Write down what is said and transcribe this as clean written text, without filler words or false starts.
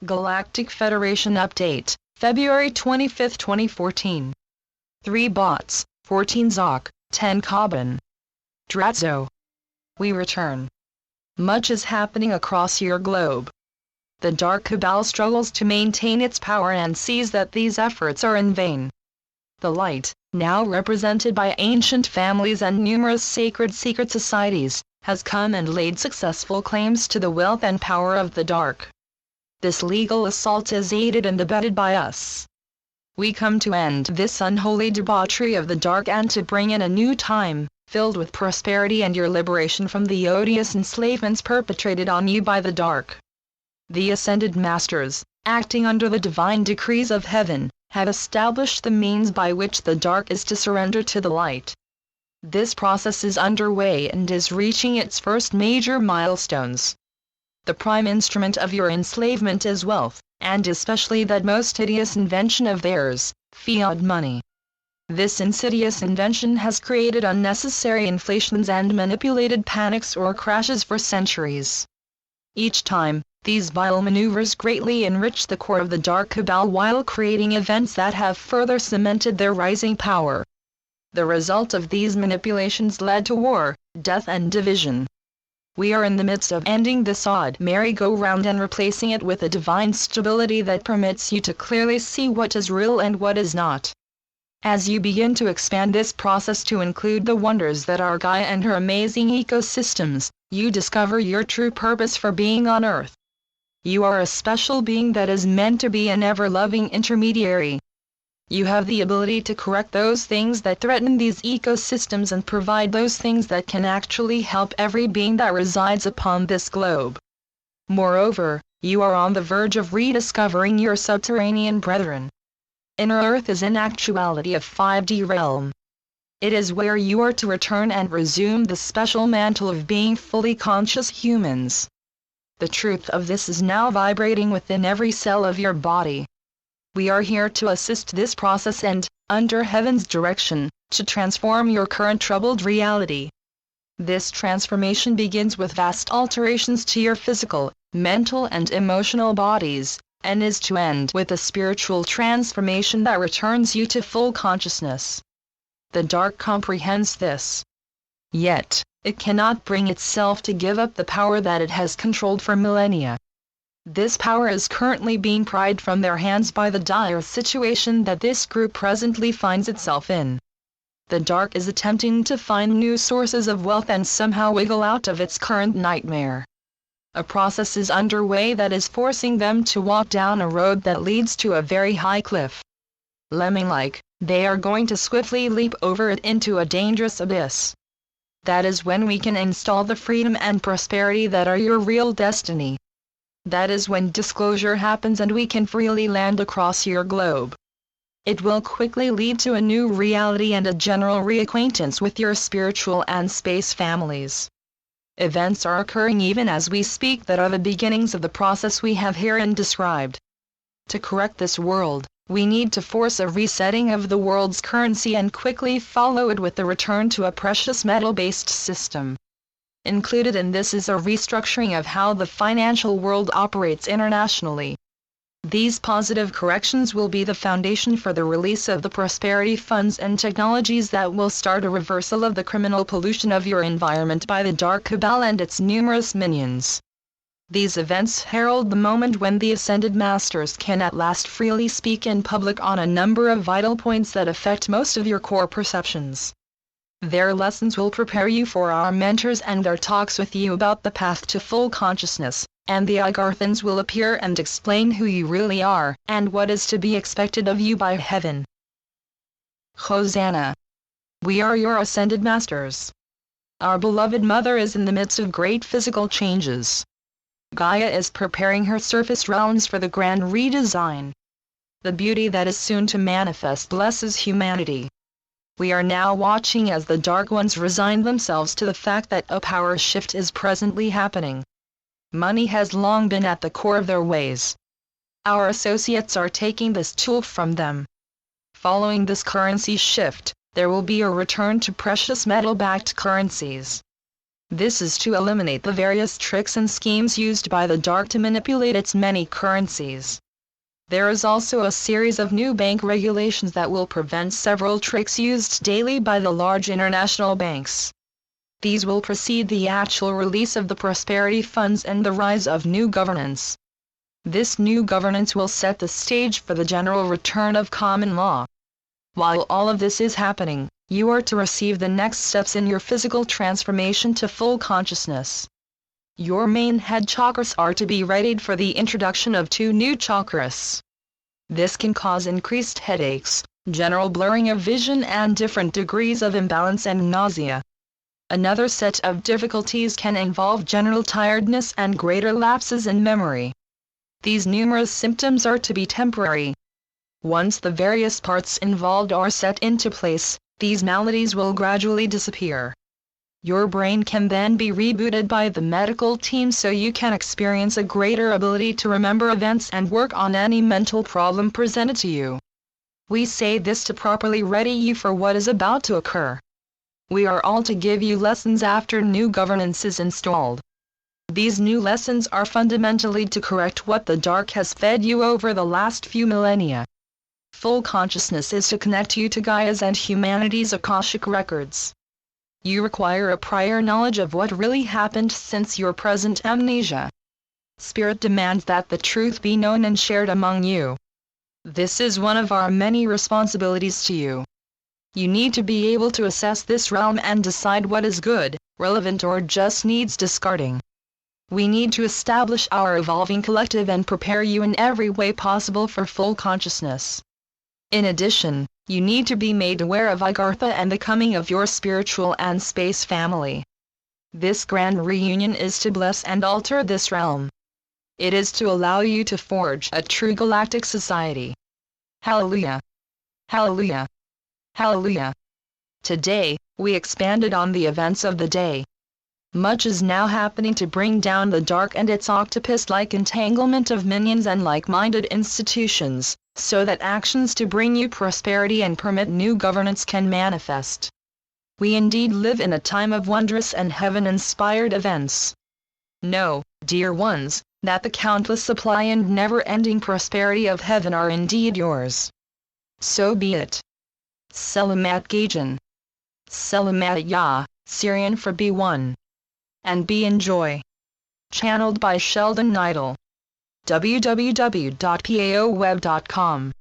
Galactic Federation Update, February 25, 2014. 3 bots, 14 Zoc, 10 Carbon. Dratzo. We return. Much is happening across your globe. The Dark Cabal struggles to maintain its power and sees that these efforts are in vain. The light, now represented by ancient families and numerous sacred secret societies, has come and laid successful claims to the wealth and power of the dark. This legal assault is aided and abetted by us. We come to end this unholy debauchery of the dark and to bring in a new time, filled with prosperity and your liberation from the odious enslavements perpetrated on you by the dark. The Ascended Masters, acting under the divine decrees of heaven, have established the means by which the dark is to surrender to the light. This process is underway and is reaching its first major milestones. The prime instrument of your enslavement is wealth, and especially that most hideous invention of theirs, fiat money. This insidious invention has created unnecessary inflations and manipulated panics or crashes for centuries. Each time, these vile maneuvers greatly enrich the core of the Dark Cabal while creating events that have further cemented their rising power. The result of these manipulations led to war, death and division. We are in the midst of ending this odd merry-go-round and replacing it with a divine stability that permits you to clearly see what is real and what is not. As you begin to expand this process to include the wonders that are Gaia and her amazing ecosystems, you discover your true purpose for being on Earth. You are a special being that is meant to be an ever-loving intermediary. You have the ability to correct those things that threaten these ecosystems and provide those things that can actually help every being that resides upon this globe. Moreover, you are on the verge of rediscovering your subterranean brethren. Inner Earth is in actuality a 5D realm. It is where you are to return and resume the special mantle of being fully conscious humans. The truth of this is now vibrating within every cell of your body. We are here to assist this process and, under heaven's direction, to transform your current troubled reality. This transformation begins with vast alterations to your physical, mental and emotional bodies, and is to end with a spiritual transformation that returns you to full consciousness. The dark comprehends this. Yet, it cannot bring itself to give up the power that it has controlled for millennia. This power is currently being pried from their hands by the dire situation that this group presently finds itself in. The dark is attempting to find new sources of wealth and somehow wiggle out of its current nightmare. A process is underway that is forcing them to walk down a road that leads to a very high cliff. Lemming-like, they are going to swiftly leap over it into a dangerous abyss. That is when we can install the freedom and prosperity that are your real destiny. That is when disclosure happens and we can freely land across your globe. It will quickly lead to a new reality and a general reacquaintance with your spiritual and space families. Events are occurring even as we speak that are the beginnings of the process we have herein described. To correct this world, we need to force a resetting of the world's currency and quickly follow it with the return to a precious metal-based system. Included in this is a restructuring of how the financial world operates internationally. These positive corrections will be the foundation for the release of the prosperity funds and technologies that will start a reversal of the criminal pollution of your environment by the Dark Cabal and its numerous minions. These events herald the moment when the Ascended Masters can at last freely speak in public on a number of vital points that affect most of your core perceptions. Their lessons will prepare you for our mentors and our talks with you about the path to full consciousness, and the Agarthans will appear and explain who you really are, and what is to be expected of you by heaven. Hosanna! We are your Ascended Masters. Our beloved Mother is in the midst of great physical changes. Gaia is preparing her surface realms for the grand redesign. The beauty that is soon to manifest blesses humanity. We are now watching as the Dark Ones resign themselves to the fact that a power shift is presently happening. Money has long been at the core of their ways. Our associates are taking this tool from them. Following this currency shift, there will be a return to precious metal-backed currencies. This is to eliminate the various tricks and schemes used by the dark to manipulate its many currencies. There is also a series of new bank regulations that will prevent several tricks used daily by the large international banks. These will precede the actual release of the prosperity funds and the rise of new governance. This new governance will set the stage for the general return of common law. While all of this is happening, you are to receive the next steps in your physical transformation to full consciousness. Your main head chakras are to be readied for the introduction of 2 new chakras. This can cause increased headaches, general blurring of vision and different degrees of imbalance and nausea. Another set of difficulties can involve general tiredness and greater lapses in memory. These numerous symptoms are to be temporary. Once the various parts involved are set into place, these maladies will gradually disappear. Your brain can then be rebooted by the medical team so you can experience a greater ability to remember events and work on any mental problem presented to you. We say this to properly ready you for what is about to occur. We are all to give you lessons after new governance is installed. These new lessons are fundamentally to correct what the dark has fed you over the last few millennia. Full consciousness is to connect you to Gaia's and humanity's Akashic records. You require a prior knowledge of what really happened since your present amnesia. Spirit demands that the truth be known and shared among you. This is one of our many responsibilities to you. You need to be able to assess this realm and decide what is good, relevant or just needs discarding. We need to establish our evolving collective and prepare you in every way possible for full consciousness. In addition, you need to be made aware of Agartha and the coming of your spiritual and space family. This grand reunion is to bless and alter this realm. It is to allow you to forge a true galactic society. Hallelujah! Hallelujah! Hallelujah! Today, we expanded on the events of the day. Much is now happening to bring down the dark and its octopus-like entanglement of minions and like-minded institutions, so that actions to bring you prosperity and permit new governance can manifest. We indeed live in a time of wondrous and heaven-inspired events. Know, dear ones, that the countless supply and never-ending prosperity of heaven are indeed yours. So be it. Selamat Gajan. Selamat Ya, Syrian for B1. And be in joy. Channeled by Sheldon Neidl. www.paoweb.com